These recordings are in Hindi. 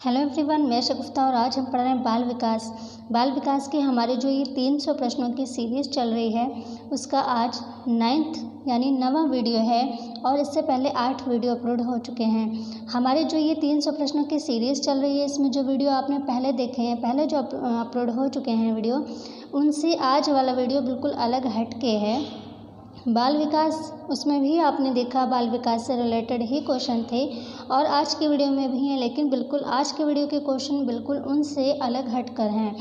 हेलो एवरीवन, मैं शगुफ्ता और आज हम पढ़ रहे हैं बाल विकास की हमारी जो ये 300 प्रश्नों की सीरीज़ चल रही है उसका आज 9th यानी 9वां वीडियो है और इससे पहले 8 वीडियो अपलोड हो चुके हैं। हमारी जो ये 300 प्रश्नों की सीरीज़ चल रही है इसमें जो वीडियो आपने पहले देखे हैं, पहले जो अपलोड हो चुके हैं वीडियो, उनसे आज वाला वीडियो बिल्कुल अलग हट के है। बाल विकास, उसमें भी आपने देखा बाल विकास से रिलेटेड ही क्वेश्चन थे और आज के वीडियो में भी हैं, लेकिन बिल्कुल आज के वीडियो के क्वेश्चन बिल्कुल उनसे अलग हटकर हैं।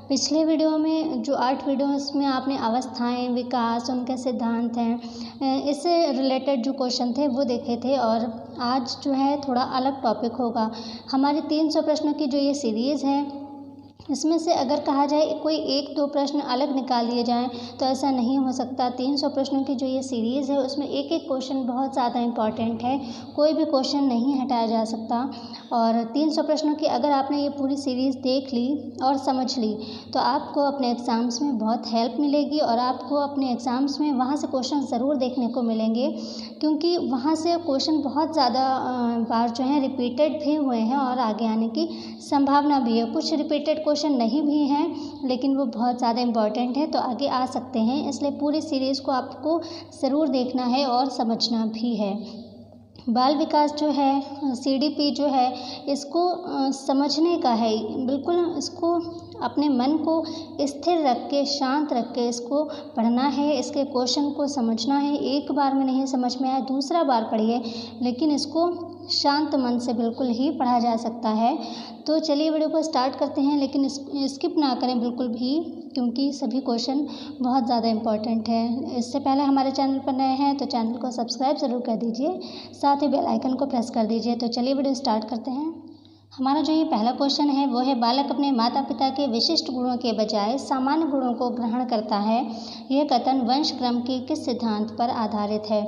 पिछले वीडियो में जो 8 वीडियो इसमें आपने अवस्थाएं, विकास, उनके सिद्धांत हैं, इससे रिलेटेड जो क्वेश्चन थे वो देखे थे और आज जो है थोड़ा अलग टॉपिक होगा। हमारी 300 प्रश्नों की जो ये सीरीज़ है इसमें से अगर कहा जाए कोई 1-2 प्रश्न अलग निकाल लिए जाएं तो ऐसा नहीं हो सकता। 300 प्रश्नों की जो ये सीरीज़ है उसमें एक एक क्वेश्चन बहुत ज़्यादा इम्पॉर्टेंट है, कोई भी क्वेश्चन नहीं हटाया जा सकता। और 300 प्रश्नों की अगर आपने ये पूरी सीरीज़ देख ली और समझ ली तो आपको अपने एग्ज़ाम्स में बहुत हेल्प मिलेगी और आपको अपने एग्ज़ाम्स में वहाँ से क्वेश्चन ज़रूर देखने को मिलेंगे, क्योंकि वहाँ से क्वेश्चन बहुत ज़्यादा बार जो हैं रिपीटेड भी हुए हैं और आगे आने की संभावना भी है। कुछ रिपीटेड क्वेश्चन नहीं भी हैं लेकिन वो बहुत ज़्यादा इम्पॉर्टेंट है तो आगे आ सकते हैं, इसलिए पूरी सीरीज़ को आपको ज़रूर देखना है और समझना भी है। बाल विकास जो है, CDP जो है, इसको समझने का है, बिल्कुल इसको अपने मन को स्थिर रख के, शांत रख के इसको पढ़ना है, इसके क्वेश्चन को समझना है। एक बार में नहीं समझ में आया दूसरा बार पढ़िए, लेकिन इसको शांत मन से बिल्कुल ही पढ़ा जा सकता है। तो चलिए वीडियो को स्टार्ट करते हैं, लेकिन स्किप ना करें बिल्कुल भी, क्योंकि सभी क्वेश्चन बहुत ज़्यादा इम्पॉर्टेंट है। इससे पहले हमारे चैनल पर नए हैं तो चैनल को सब्सक्राइब ज़रूर कर दीजिए, साथ ही बेल आइकन को प्रेस कर दीजिए। तो चलिए वीडियो स्टार्ट करते हैं। हमारा जो ये पहला क्वेश्चन है वो है, बालक अपने माता पिता के विशिष्ट गुणों के बजाय सामान्य गुणों को ग्रहण करता है, यह कथन वंश क्रम के किस सिद्धांत पर आधारित है?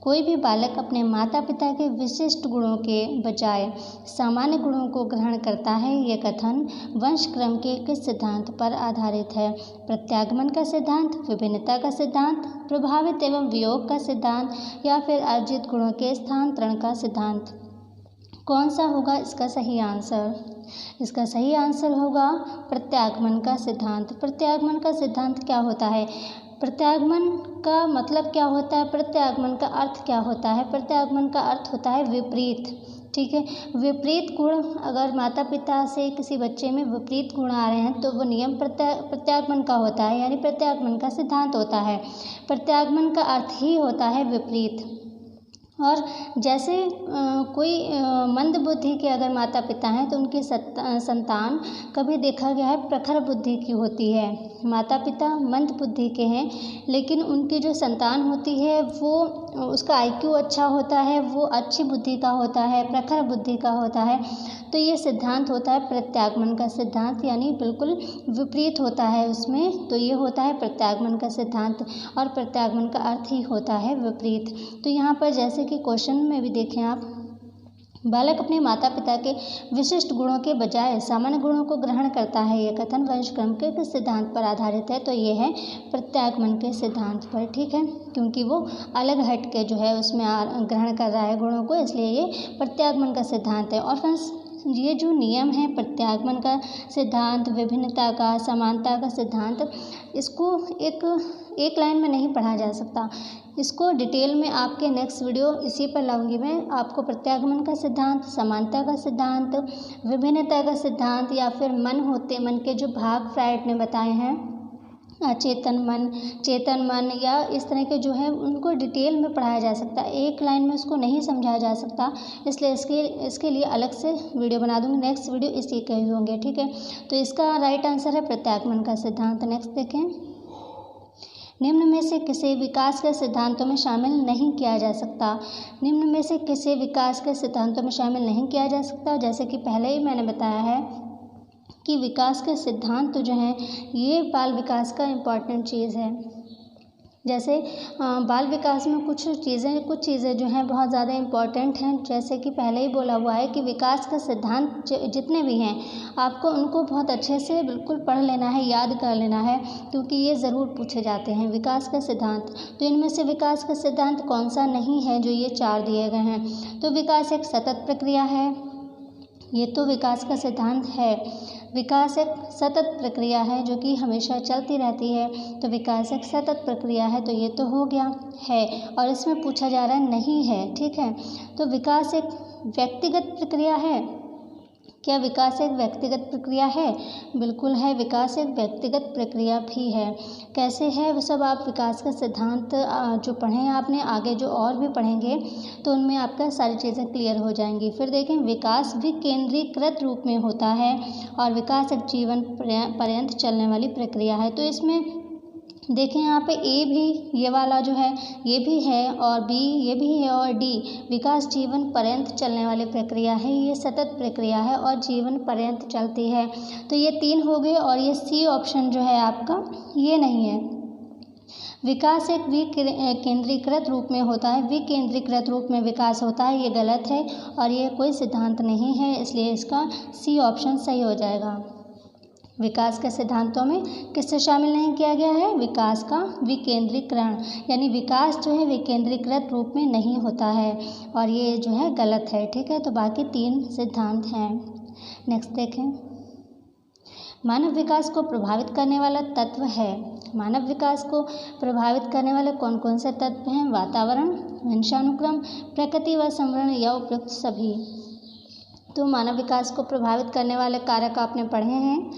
कोई भी बालक अपने माता पिता के विशिष्ट गुणों के बजाय सामान्य गुणों को ग्रहण करता है, यह कथन वंश क्रम के किस सिद्धांत पर आधारित है? प्रत्यागमन का सिद्धांत, विभिन्नता का सिद्धांत, प्रभावित एवं वियोग का सिद्धांत या फिर अर्जित गुणों के स्थानांतरण का सिद्धांत? कौन सा होगा इसका सही आंसर? इसका सही आंसर होगा प्रत्यागमन का सिद्धांत। प्रत्यागमन का सिद्धांत क्या होता है? प्रत्यागमन का मतलब क्या होता है? प्रत्यागमन का अर्थ क्या होता है? प्रत्यागमन का अर्थ होता है विपरीत। ठीक है, विपरीत गुण अगर माता पिता से किसी बच्चे में विपरीत गुण आ रहे हैं तो वो नियम प्रत्यागमन का होता है, यानी प्रत्यागमन का सिद्धांत होता है। प्रत्यागमन का अर्थ ही होता है विपरीत। और जैसे कोई मंद बुद्धि के अगर माता पिता हैं तो उनकी संतान कभी देखा गया है प्रखर बुद्धि की होती है। माता पिता मंद बुद्धि के हैं लेकिन उनकी जो संतान होती है वो उसका IQ अच्छा होता है, वो अच्छी बुद्धि का होता है, प्रखर बुद्धि का होता है। तो ये सिद्धांत होता है प्रत्यागमन का सिद्धांत, यानी बिल्कुल विपरीत होता है उसमें। तो ये होता है प्रत्यागमन का सिद्धांत और प्रत्यागमन का अर्थ ही होता है विपरीत। तो यहाँ पर जैसे कि क्वेश्चन में भी देखें आप, बालक अपने माता पिता के विशिष्ट गुणों के बजाय सामान्य गुणों को ग्रहण करता है, यह कथन वंश क्रम के किस सिद्धांत पर आधारित है? तो ये है प्रत्यागमन के सिद्धांत पर। ठीक है, क्योंकि वो अलग हट के जो है उसमें ग्रहण कर रहा है गुणों को, इसलिए ये प्रत्यागमन का सिद्धांत है। और फ्रेंड्स, ये जो नियम है प्रत्यागमन का सिद्धांत, विभिन्नता का, समानता का सिद्धांत, इसको एक लाइन में नहीं पढ़ा जा सकता। इसको डिटेल में आपके नेक्स्ट वीडियो इसी पर लाऊंगी मैं। आपको प्रत्यागमन का सिद्धांत, समानता का सिद्धांत, विभिन्नता का सिद्धांत या फिर मन के जो भाग फ्राइड ने बताए हैं, चेतन मन या इस तरह के जो है उनको डिटेल में पढ़ाया जा सकता है, एक लाइन में उसको नहीं समझाया जा सकता, इसलिए इसके लिए अलग से वीडियो बना दूँगी। नेक्स्ट वीडियो इसी के ही होंगे। ठीक है, तो इसका राइट आंसर है प्रत्यागमन का सिद्धांत। नेक्स्ट देखें, निम्न में से किसे विकास के सिद्धांतों में शामिल नहीं किया जा सकता? निम्न में से किसे विकास के सिद्धांतों में शामिल नहीं किया जा सकता? जैसे कि पहले ही मैंने बताया है कि विकास के सिद्धांत जो हैं ये बाल विकास का इम्पॉर्टेंट चीज़ है। जैसे बाल विकास में कुछ चीज़ें जो हैं बहुत ज़्यादा इम्पॉर्टेंट हैं, जैसे कि पहले ही बोला हुआ है कि विकास का सिद्धांत जितने भी हैं आपको उनको बहुत अच्छे से बिल्कुल पढ़ लेना है, याद कर लेना है, क्योंकि ये ज़रूर पूछे जाते हैं विकास का सिद्धांत। तो इनमें से विकास का सिद्धांत कौन सा नहीं है जो ये 4 दिए गए हैं? तो विकास एक सतत प्रक्रिया है, ये तो विकास का सिद्धांत है। विकास एक सतत प्रक्रिया है जो कि हमेशा चलती रहती है। तो विकास एक सतत प्रक्रिया है, तो ये तो हो गया है। और इसमें पूछा जा रहा है नहीं है, ठीक है। तो विकास एक व्यक्तिगत प्रक्रिया है। क्या विकास एक व्यक्तिगत प्रक्रिया है? बिल्कुल है, विकास एक व्यक्तिगत प्रक्रिया भी है। कैसे है वो सब आप विकास का सिद्धांत जो पढ़े हैं आपने, आगे जो और भी पढ़ेंगे तो उनमें आपका सारी चीज़ें क्लियर हो जाएंगी। फिर देखें, विकास भी केंद्रीकृत रूप में होता है और विकास एक जीवन पर्यंत चलने वाली प्रक्रिया है। तो इसमें देखें यहाँ पे ए भी, ये वाला जो है ये भी है, और बी ये भी है, और डी विकास जीवन पर्यंत चलने वाली प्रक्रिया है। ये सतत प्रक्रिया है और जीवन पर्यंत चलती है। तो ये 3 हो गए, और ये सी ऑप्शन जो है आपका ये नहीं है। विकास एक विकेंद्रीकृत रूप में होता है, विकेंद्रीकृत रूप में विकास होता है, ये गलत है और ये कोई सिद्धांत नहीं है, इसलिए इसका सी ऑप्शन सही हो जाएगा। विकास के सिद्धांतों में किससे शामिल नहीं किया गया है? विकास का विकेंद्रीकरण, यानी विकास जो है विकेंद्रीकृत रूप में नहीं होता है, और ये जो है गलत है, ठीक है। तो बाकी 3 सिद्धांत हैं। नेक्स्ट देखें, मानव विकास को प्रभावित करने वाला तत्व है। मानव विकास को प्रभावित करने वाले कौन कौन से तत्व हैं? वातावरण, वंशानुक्रम, प्रकृति व संवरण या उपयुक्त सभी। तो मानव विकास को प्रभावित करने वाले कारक आपने पढ़े हैं।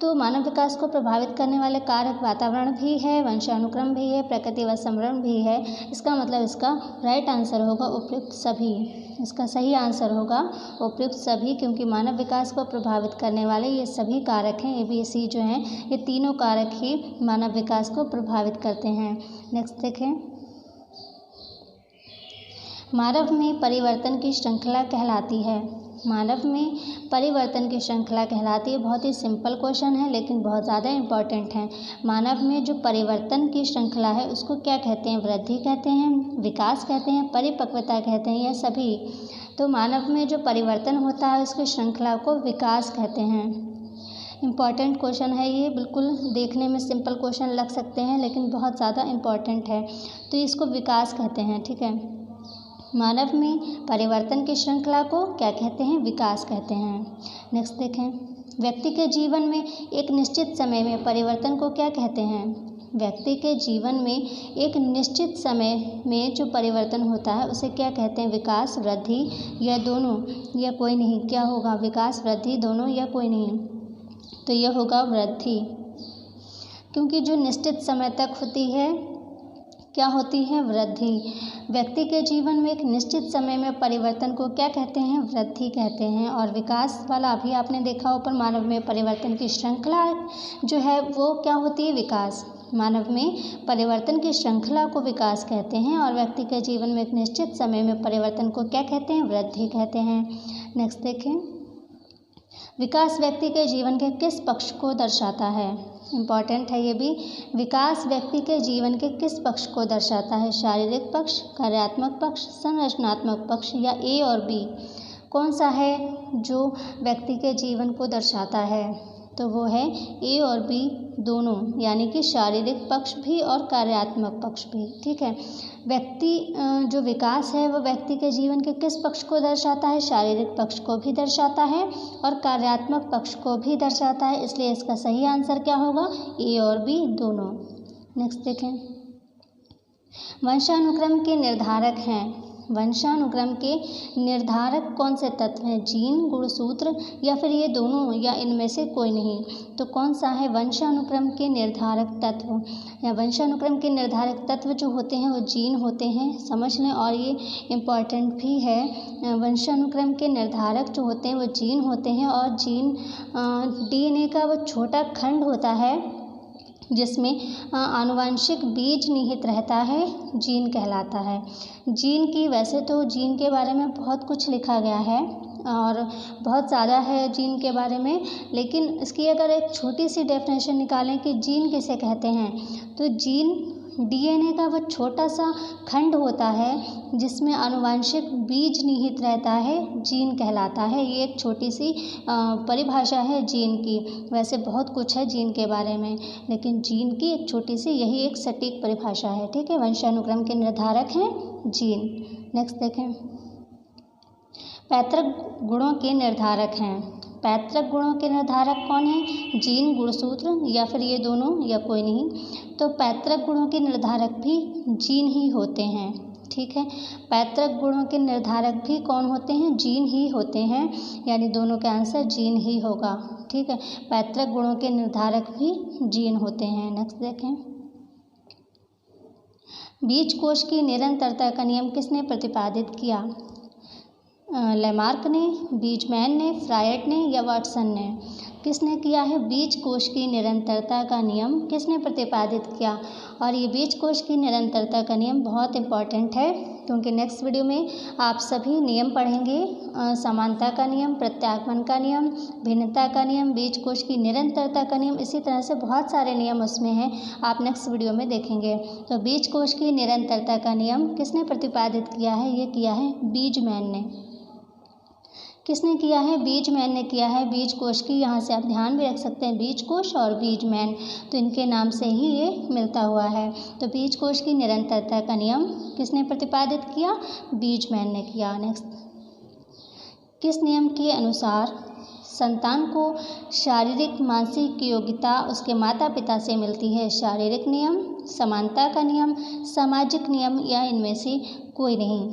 तो मानव विकास को प्रभावित करने वाले कारक वातावरण भी है, वंशानुक्रम भी है, प्रकृति व संवरण भी है। इसका मतलब इसका राइट आंसर होगा उपयुक्त सभी। इसका सही आंसर होगा उपयुक्त सभी, क्योंकि मानव विकास को प्रभावित करने वाले ये सभी कारक हैं, ABC जो हैं, ये तीनों कारक ही मानव विकास को प्रभावित करते हैं। नेक्स्ट देखें, मानव में परिवर्तन की श्रृंखला कहलाती है। मानव में परिवर्तन की श्रृंखला कहलाती है। बहुत ही सिंपल क्वेश्चन है लेकिन बहुत ज़्यादा इम्पॉर्टेंट है। मानव में जो परिवर्तन की श्रृंखला है उसको क्या कहते हैं? वृद्धि कहते हैं, विकास कहते हैं, परिपक्वता कहते हैं, या सभी। तो मानव में जो परिवर्तन होता है उसकी श्रृंखला को विकास कहते हैं। इम्पॉर्टेंट क्वेश्चन है ये, बिल्कुल देखने में सिंपल क्वेश्चन लग सकते हैं लेकिन बहुत ज़्यादा इम्पॉर्टेंट है। तो इसको विकास कहते हैं, ठीक है। मानव में परिवर्तन की श्रृंखला को क्या कहते हैं? विकास कहते हैं। नेक्स्ट देखें, व्यक्ति के जीवन में एक निश्चित समय में परिवर्तन को क्या कहते हैं? व्यक्ति के जीवन में एक निश्चित समय में जो परिवर्तन होता है उसे क्या कहते हैं? विकास, वृद्धि, या दोनों, या कोई नहीं? क्या होगा? विकास, वृद्धि, दोनों, या कोई नहीं? तो यह होगा वृद्धि, क्योंकि जो निश्चित समय तक होती है क्या होती है? वृद्धि। व्यक्ति के जीवन में एक निश्चित समय में परिवर्तन को क्या कहते हैं? वृद्धि कहते हैं। और विकास वाला अभी आपने देखा ऊपर, मानव में परिवर्तन की श्रृंखला जो है वो क्या होती है? विकास। मानव में परिवर्तन की श्रृंखला को विकास कहते हैं, और व्यक्ति के जीवन में एक निश्चित समय में परिवर्तन को क्या कहते हैं? वृद्धि कहते हैं। नेक्स्ट देखें, विकास व्यक्ति के जीवन के किस पक्ष को दर्शाता है? इम्पॉर्टेंट है ये भी। विकास व्यक्ति के जीवन के किस पक्ष को दर्शाता है? शारीरिक पक्ष, कार्यात्मक पक्ष, संरचनात्मक पक्ष, या ए और बी? कौन सा है जो व्यक्ति के जीवन को दर्शाता है? तो वो है ए और बी दोनों, यानी कि शारीरिक पक्ष भी और कार्यात्मक पक्ष भी, ठीक है। व्यक्ति जो विकास है वो व्यक्ति के जीवन के किस पक्ष को दर्शाता है? शारीरिक पक्ष को भी दर्शाता है और कार्यात्मक पक्ष को भी दर्शाता है, इसलिए इसका सही आंसर क्या होगा? ए और बी दोनों। नेक्स्ट देखें, वंशानुक्रम के निर्धारक हैं। वंशानुक्रम के निर्धारक कौन से तत्व हैं? जीन, गुणसूत्र, या फिर ये दोनों, या इनमें से कोई नहीं? तो कौन सा है वंशानुक्रम के निर्धारक तत्व? या वंशानुक्रम के निर्धारक तत्व जो होते हैं वो जीन होते हैं, समझ लें। और ये इम्पॉर्टेंट भी है, वंशानुक्रम के निर्धारक जो होते हैं वो जीन होते हैं, और जीन DNA का वो छोटा खंड होता है जिसमें आनुवांशिक बीज निहित रहता है, जीन कहलाता है। जीन की, वैसे तो जीन के बारे में बहुत कुछ लिखा गया है और बहुत ज़्यादा है जीन के बारे में, लेकिन इसकी अगर एक छोटी सी डेफिनेशन निकालें कि जीन किसे कहते हैं, तो जीन DNA का वो छोटा सा खंड होता है जिसमें आनुवांशिक बीज निहित रहता है, जीन कहलाता है। ये एक छोटी सी परिभाषा है जीन की। वैसे बहुत कुछ है जीन के बारे में, लेकिन जीन की एक छोटी सी यही एक सटीक परिभाषा है, ठीक है। वंशानुक्रम के निर्धारक हैं जीन। नेक्स्ट देखें, पैतृक गुणों के निर्धारक हैं। पैतृक गुणों के निर्धारक कौन है? जीन, गुणसूत्र या फिर ये दोनों या कोई नहीं? तो पैतृक गुणों के निर्धारक भी जीन ही होते हैं। ठीक है, पैतृक गुणों के निर्धारक भी कौन होते हैं? जीन ही होते हैं, यानी दोनों का आंसर जीन ही होगा। ठीक है, पैतृक गुणों के निर्धारक भी जीन होते हैं। नेक्स्ट देखें, बीज कोश की निरंतरता का नियम किसने प्रतिपादित किया? लेमार्क ने, बीजमैन ने, फ्रायड ने या वाटसन ने? किसने किया है बीज कोश की निरंतरता का नियम? किसने प्रतिपादित किया? और ये बीज कोश की निरंतरता का नियम बहुत इम्पॉर्टेंट है, क्योंकि नेक्स्ट वीडियो में आप सभी नियम पढ़ेंगे। समानता का नियम, प्रत्यागमन का नियम, भिन्नता का नियम, बीज कोश की निरंतरता का नियम, इसी तरह से बहुत सारे नियम उसमें हैं, आप नेक्स्ट वीडियो में देखेंगे। तो बीज कोश की निरंतरता का नियम किसने प्रतिपादित किया है? ये किया है बीजमैन ने। किसने किया है? बीजमैन ने किया है। बीज कोश की, यहाँ से आप ध्यान भी रख सकते हैं, बीज कोश और बीजमैन, तो इनके नाम से ही ये मिलता हुआ है। तो बीज कोश की निरंतरता का नियम किसने प्रतिपादित किया? बीजमैन ने किया। नेक्स्ट, किस नियम के अनुसार संतान को शारीरिक मानसिक योग्यता उसके माता पिता से मिलती है? शारीरिक नियम, समानता का नियम, सामाजिक नियम या इनमें से कोई नहीं?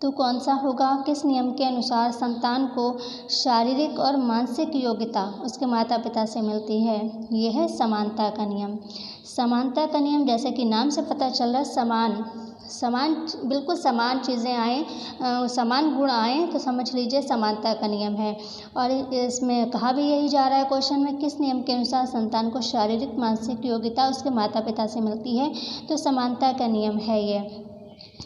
तो कौन सा होगा? किस नियम के अनुसार संतान को शारीरिक और मानसिक योग्यता उसके माता पिता से मिलती है? ये है समानता का नियम। समानता का नियम, जैसे कि नाम से पता चल रहा है, समान बिल्कुल समान चीज़ें आएँ, समान गुण आएँ तो समझ लीजिए समानता का नियम है। और इसमें कहा भी यही जा रहा है क्वेश्चन में, किस नियम के अनुसार संतान को शारीरिक मानसिक योग्यता उसके माता पिता से मिलती है? तो समानता का नियम है ये।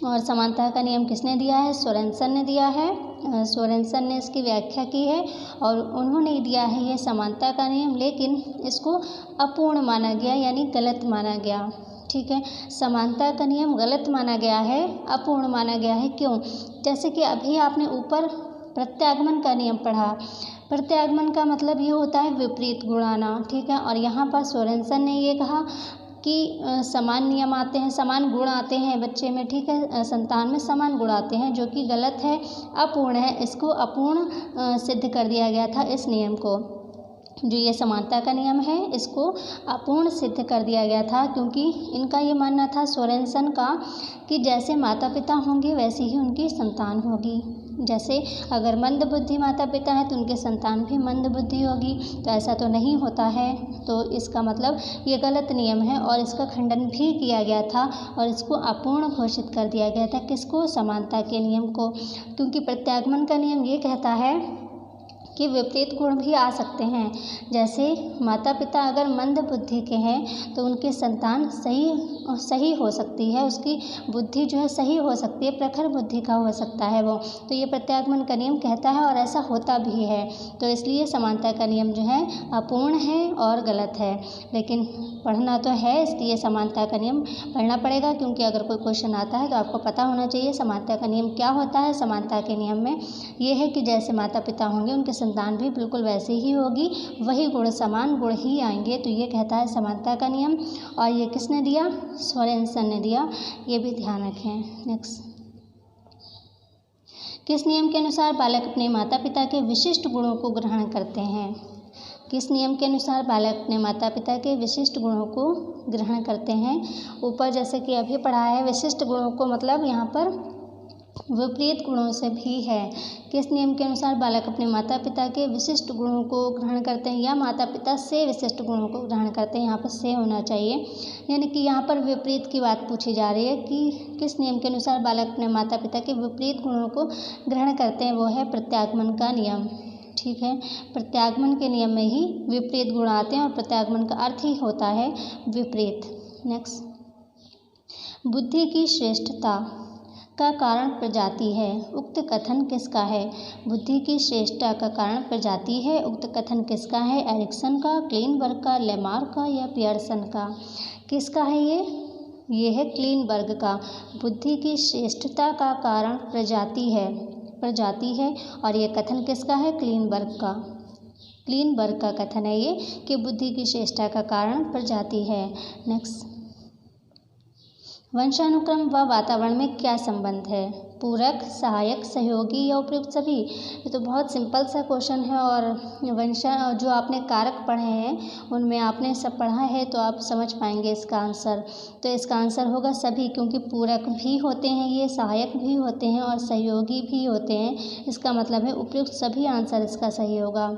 और समानता का नियम किसने दिया है? सोरेनसन ने दिया है। सोरेनसन ने इसकी व्याख्या की है और उन्होंने दिया है ये समानता का नियम, लेकिन इसको अपूर्ण माना गया, यानी गलत माना गया। ठीक है, समानता का नियम गलत माना गया है, अपूर्ण माना गया है। क्यों? जैसे कि अभी आपने ऊपर प्रत्यागमन का नियम पढ़ा। प्रत्यागमन का मतलब ये होता है विपरीत गुण आना। ठीक है, और यहाँ पर सोरेनसन ने ये कहा कि समान नियम आते हैं, समान गुण आते हैं बच्चे में। ठीक है, संतान में समान गुण आते हैं, जो कि गलत है, अपूर्ण है। इसको अपूर्ण सिद्ध कर दिया गया था, इस नियम को। जो ये समानता का नियम है इसको अपूर्ण सिद्ध कर दिया गया था, क्योंकि इनका ये मानना था सोरेनसन का कि जैसे माता पिता होंगे वैसी ही उनकी संतान होगी। जैसे अगर मंद बुद्धि माता पिता है तो उनके संतान भी मंद बुद्धि होगी, तो ऐसा तो नहीं होता है। तो इसका मतलब ये गलत नियम है और इसका खंडन भी किया गया था और इसको अपूर्ण घोषित कर दिया गया था। किसको? समानता के नियम को। क्योंकि प्रत्यागमन का नियम ये कहता है कि विपरीत गुण भी आ सकते हैं। जैसे माता पिता अगर मंद बुद्धि के हैं तो उनकी संतान सही हो सकती है, उसकी बुद्धि जो है सही हो सकती है, प्रखर बुद्धि का हो सकता है वो। तो ये प्रत्यागमन का नियम कहता है और ऐसा होता भी है। तो इसलिए समानता का नियम जो है अपूर्ण है और गलत है, लेकिन पढ़ना तो है, इसलिए समानता का नियम पढ़ना पड़ेगा। क्योंकि अगर कोई क्वेश्चन आता है तो आपको पता होना चाहिए समानता का नियम क्या होता है। समानता के नियम में ये है कि जैसे माता पिता होंगे उनके संतान भी बिल्कुल वैसे ही होगी, वही गुण, समान गुण ही आएंगे। तो ये कहता है समानता का नियम, और ये किसने दिया? सोरेनसन ने दिया, ये भी ध्यान रखें। नेक्स्ट, किस नियम के अनुसार बालक अपने माता पिता के विशिष्ट गुणों को ग्रहण करते हैं? किस नियम के अनुसार बालक अपने माता पिता के विशिष्ट गुणों को ग्रहण करते हैं? ऊपर जैसे कि अभी पढ़ा है, विशिष्ट गुणों को मतलब यहाँ पर विपरीत गुणों से भी है। किस नियम के अनुसार बालक अपने माता पिता के विशिष्ट गुणों को ग्रहण करते हैं या माता पिता से विशिष्ट गुणों को ग्रहण करते हैं? यहाँ पर से होना चाहिए, यानी कि यहाँ पर विपरीत की बात पूछी जा रही है कि किस नियम के अनुसार बालक अपने माता पिता के विपरीत गुणों को ग्रहण करते हैं। वो है प्रत्यागमन का नियम। ठीक है, प्रत्यागमन के नियम में ही विपरीत गुण आते हैं और प्रत्यागमन का अर्थ ही होता है विपरीत। नेक्स्ट, बुद्धि की श्रेष्ठता का कारण प्रजाति है, उक्त कथन किसका है? बुद्धि की श्रेष्ठता का कारण प्रजाति है, उक्त कथन किसका है? एरिक्सन का, क्लीनबर्ग का, लेमार्क का या पियर्सन का? किसका है ये है क्लीनबर्ग का। बुद्धि की श्रेष्ठता का कारण प्रजाति है और ये कथन किसका है? क्लीनबर्ग का कथन है ये कि बुद्धि की श्रेष्ठता का कारण प्रजाति है। नेक्स्ट, वंशानुक्रम व वातावरण में क्या संबंध है? पूरक, सहायक, सहयोगी या उपयुक्त सभी? ये तो बहुत सिंपल सा क्वेश्चन है और जो आपने कारक पढ़े हैं उनमें आपने सब पढ़ा है तो आप समझ पाएंगे इसका आंसर। तो इसका आंसर होगा सभी, क्योंकि पूरक भी होते हैं, ये सहायक भी होते हैं और सहयोगी भी होते हैं। इसका मतलब है उपयुक्त सभी आंसर इसका सही होगा।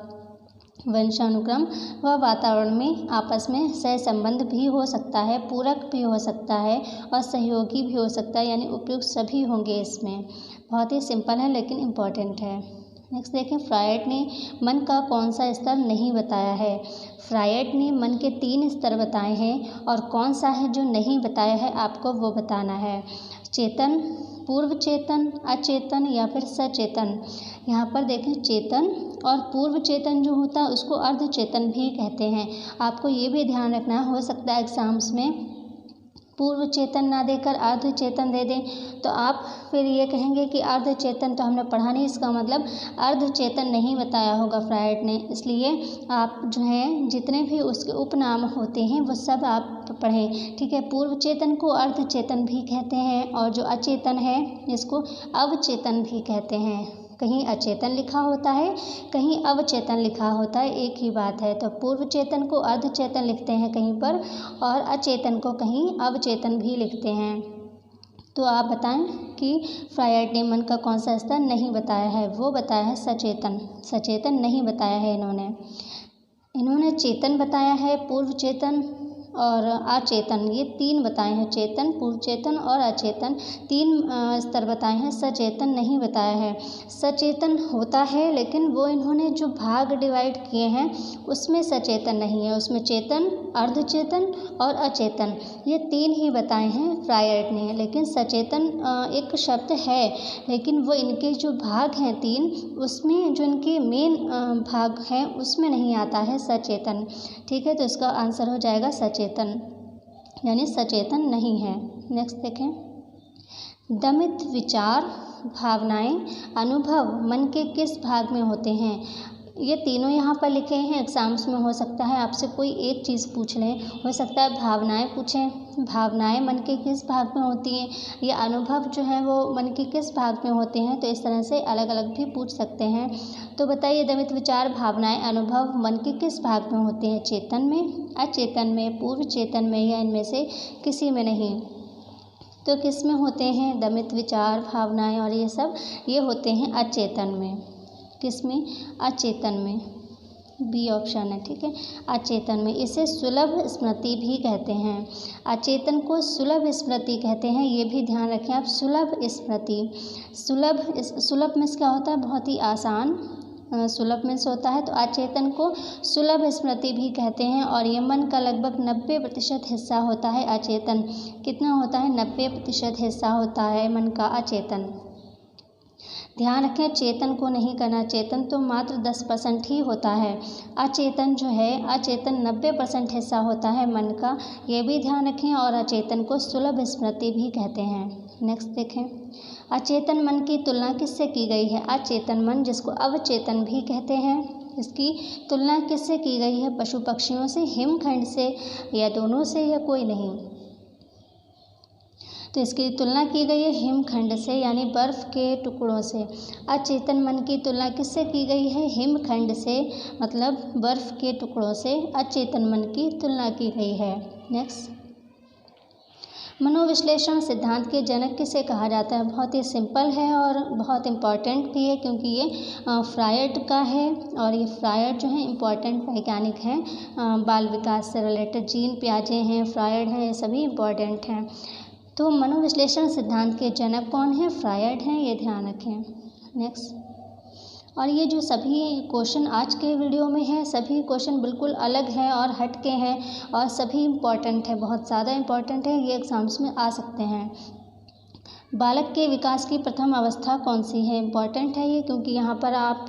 वंशानुक्रम व वातावरण में आपस में सहसंबंध भी हो सकता है, पूरक भी हो सकता है और सहयोगी भी हो सकता है, यानी उपयुक्त सभी होंगे इसमें। बहुत ही सिंपल है लेकिन इम्पॉर्टेंट है। नेक्स्ट देखें, फ्रायड ने मन का कौन सा स्तर नहीं बताया है? फ्रायड ने मन के 3 स्तर बताए हैं और कौन सा है जो नहीं बताया है आपको वो बताना है। चेतन, पूर्व चेतन, अचेतन या फिर सचेतन। यहाँ पर देखें, चेतन और पूर्व चेतन जो होता है उसको अर्ध चेतन भी कहते हैं। आपको ये भी ध्यान रखना हो सकता है एग्ज़ाम्स में पूर्व चेतन ना देकर अर्ध चेतन दे दें तो आप फिर ये कहेंगे कि अर्ध चेतन तो हमने पढ़ा नहीं, इसका मतलब अर्ध चेतन नहीं बताया होगा फ्रायड ने। इसलिए आप जो है जितने भी उसके उपनाम होते हैं वो सब आप पढ़ें, ठीक है। पूर्व चेतन को अर्ध चेतन भी कहते हैं और जो अचेतन है इसको अवचेतन भी कहते हैं। कहीं अचेतन लिखा होता है, कहीं अवचेतन लिखा होता है, एक ही बात है। तो पूर्व चेतन को अर्धचेतन लिखते हैं कहीं पर और अचेतन को कहीं अवचेतन भी लिखते हैं। तो आप बताएं कि फ्रायड ने मन का कौन सा स्तर नहीं बताया है? वो बताया है सचेतन। सचेतन नहीं बताया है इन्होंने चेतन बताया है, पूर्व चेतन और अचेतन, ये 3 बताए हैं। चेतन, पूर्व चेतन और अचेतन 3 स्तर बताए हैं, सचेतन नहीं बताया है। सचेतन होता है लेकिन वो इन्होंने जो भाग डिवाइड किए हैं उसमें सचेतन नहीं है, उसमें चेतन, अर्धचेतन और अचेतन ये 3 ही बताए हैं फ्रायड ने। लेकिन सचेतन एक शब्द है लेकिन वो इनके जो भाग हैं 3 उसमें जो इनके मेन भाग हैं उसमें नहीं आता है सचेतन, ठीक है। तो इसका आंसर हो जाएगा सचेतन, यानी सचेतन नहीं है। नेक्स्ट देखें, दमित विचार, भावनाएं, अनुभव मन के किस भाग में होते हैं? ये तीनों यहाँ पर लिखे हैं। एग्जाम्स में हो सकता है आपसे कोई एक चीज़ पूछ लें, हो सकता है भावनाएं पूछें, भावनाएं मन के किस भाग में होती हैं, या अनुभव जो है वो मन के किस भाग में होते हैं। तो इस तरह से अलग अलग भी पूछ सकते हैं। तो बताइए, दमित विचार, भावनाएं, अनुभव मन के किस भाग में होते हैं? चेतन में, अचेतन में, पूर्व चेतन में या इनमें से किसी में नहीं? तो किस में होते हैं दमित विचार, भावनाएं और ये सब? ये होते हैं अचेतन में। किस में? अचेतन में। बी ऑप्शन है, ठीक है, अचेतन में। इसे सुलभ स्मृति भी कहते हैं। अचेतन को सुलभ स्मृति कहते हैं, ये भी ध्यान रखें आप। सुलभ स्मृति, सुलभ मीन्स क्या होता है? बहुत ही आसान, सुलभ मीन्स होता है। तो अचेतन को सुलभ स्मृति भी कहते हैं और ये मन का लगभग 90% हिस्सा होता है अचेतन। कितना होता है? 90% हिस्सा होता है मन का अचेतन। ध्यान रखें, चेतन को नहीं करना, चेतन तो मात्र 10% ही होता है। अचेतन जो है, अचेतन 90% हिस्सा होता है मन का, ये भी ध्यान रखें। और अचेतन को सुलभ स्मृति भी कहते हैं। नेक्स्ट देखें, अचेतन मन की तुलना किससे की गई है? अचेतन मन, जिसको अवचेतन भी कहते हैं, इसकी तुलना किससे की गई है? पशु पक्षियों से, हिमखंड से, या दोनों से, या कोई नहीं? तो इसकी तुलना की गई है हिमखंड से, यानी बर्फ़ के टुकड़ों से। अचेतन मन की तुलना किससे की गई है? हिमखंड से, मतलब बर्फ़ के टुकड़ों से अचेतन मन की तुलना की गई है। नेक्स्ट, मनोविश्लेषण सिद्धांत के जनक किसे कहा जाता है? बहुत ही सिंपल है और बहुत इम्पॉर्टेंट भी है, क्योंकि ये फ्रायड का है और ये फ्रायड जो है इम्पॉर्टेंट वैज्ञानिक हैं, बाल विकास से रिलेटेड। जीन पियाजे हैं, फ्रायड हैं, ये सभी इम्पॉर्टेंट हैं। तो मनोविश्लेषण सिद्धांत के जनक कौन है? फ्रायड हैं, ये ध्यान रखें। नेक्स्ट, और ये जो सभी क्वेश्चन आज के वीडियो में है, सभी क्वेश्चन बिल्कुल अलग हैं और हट के हैं और सभी इम्पॉर्टेंट है, बहुत ज़्यादा इम्पॉर्टेंट है, ये एग्ज़ाम्स में आ सकते हैं। बालक के विकास की प्रथम अवस्था कौन सी है? इम्पॉर्टेंट है ये, क्योंकि यहाँ पर आप,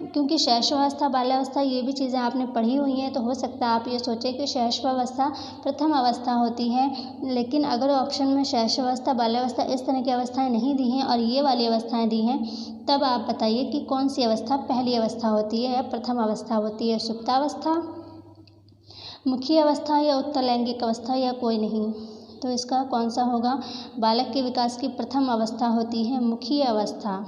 क्योंकि शैशवावस्था, बाल्यावस्था, ये भी चीज़ें आपने पढ़ी हुई हैं, तो हो सकता है आप ये सोचें कि शैशवावस्था प्रथम अवस्था होती है। लेकिन अगर ऑप्शन में शैशवावस्था, बाल्यावस्था, इस तरह की अवस्थाएं नहीं दी हैं और ये वाली अवस्थाएं दी हैं, तब आप बताइए कि कौन सी अवस्था पहली अवस्था होती है या प्रथम अवस्था होती है? सुप्तावस्था, मुखी अवस्था, या उत्तरलैंगिक अवस्था, या कोई नहीं? तो इसका कौन सा होगा? बालक के विकास की प्रथम अवस्था होती है मुखीय अवस्था।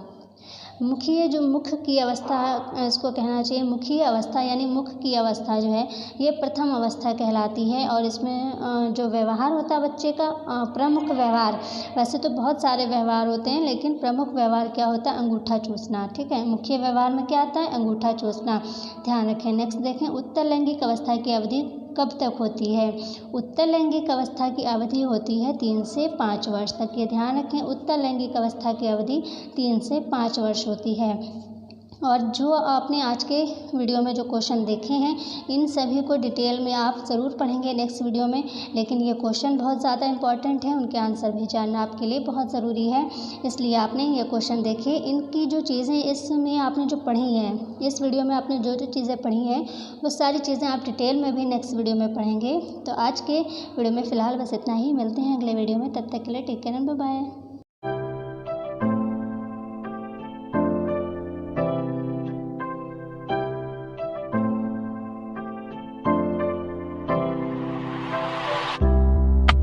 मुखीय जो मुख की अवस्था इसको कहना चाहिए मुखीय अवस्था, यानी मुख की अवस्था जो है ये प्रथम अवस्था कहलाती है। और इसमें जो व्यवहार होता है बच्चे का, प्रमुख व्यवहार, वैसे तो बहुत सारे व्यवहार होते हैं लेकिन प्रमुख व्यवहार क्या होता है? अंगूठा चूसना। ठीक है, मुख्य व्यवहार में क्या आता है? अंगूठा चूसना। ध्यान रखें। नेक्स्ट देखें, उत्तर लैंगिक अवस्था की अवधि कब तक होती है? उत्तर लैंगिक अवस्था की अवधि होती है 3 से 5 वर्ष तक। ये ध्यान रखें, उत्तर लैंगिक अवस्था की अवधि 3 से 5 वर्ष होती है। और जो आपने आज के वीडियो में जो क्वेश्चन देखे हैं इन सभी को डिटेल में आप ज़रूर पढ़ेंगे नेक्स्ट वीडियो में, लेकिन ये क्वेश्चन बहुत ज़्यादा इंपॉर्टेंट है, उनके आंसर भी जानना आपके लिए बहुत ज़रूरी है, इसलिए आपने ये क्वेश्चन देखे। इनकी जो चीज़ें इसमें आपने जो पढ़ी हैं, इस वीडियो में आपने जो जो चीज़ें पढ़ी हैं वो सारी चीज़ें आप डिटेल में भी नेक्स्ट वीडियो में पढ़ेंगे। तो आज के वीडियो में फ़िलहाल बस इतना ही, मिलते हैं अगले वीडियो में, तब तक के लिए take care and bye bye.